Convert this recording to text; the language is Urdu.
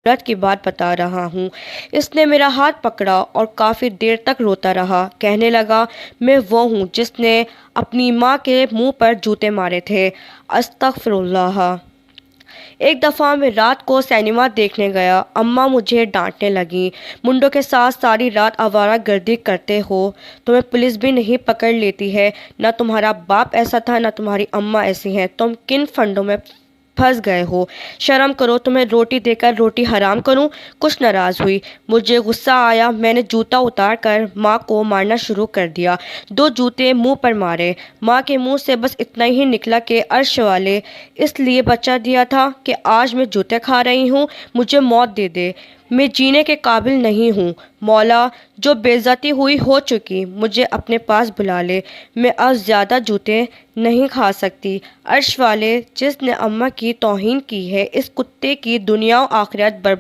رت کی بات بتا رہا ہوں۔ اس نے میرا ہاتھ پکڑا اور کافی دیر تک روتا رہا۔ کہنے لگا، میں وہ ہوں جس نے اپنی ماں کے منہ پر جوتے مارے تھے۔ استغفر اللہ۔ ایک دفعہ میں رات کو سینما دیکھنے گیا۔ اماں مجھے ڈانٹنے لگیں، منڈوں کے ساتھ ساری رات آوارہ گردی کرتے ہو، تمہیں پولیس بھی نہیں پکڑ لیتی ہے، نہ تمہارا باپ ایسا تھا نہ تمہاری اماں ایسی ہیں، تم کن فنڈوں میں پھنس گئے ہو، شرم کرو، تمہیں روٹی دے کر روٹی حرام کروں۔ کچھ ناراض ہوئی، مجھے غصہ آیا، میں نے جوتا اتار کر ماں کو مارنا شروع کر دیا۔ 2 جوتے منہ پر مارے۔ ماں کے منہ سے بس اتنا ہی نکلا کہ عرش والے، اس لیے بچہ دیا تھا کہ آج میں جوتے کھا رہی ہوں، مجھے موت دے دے، میں جینے کے قابل نہیں ہوں۔ مولا، جو بے عزتی ہوئی ہو چکی، مجھے اپنے پاس بلا لے، میں اب زیادہ جوتے نہیں کھا سکتی۔ عرش والے، جس نے اماں کی توہین کی ہے، اس کتے کی دنیا و آخرت برباد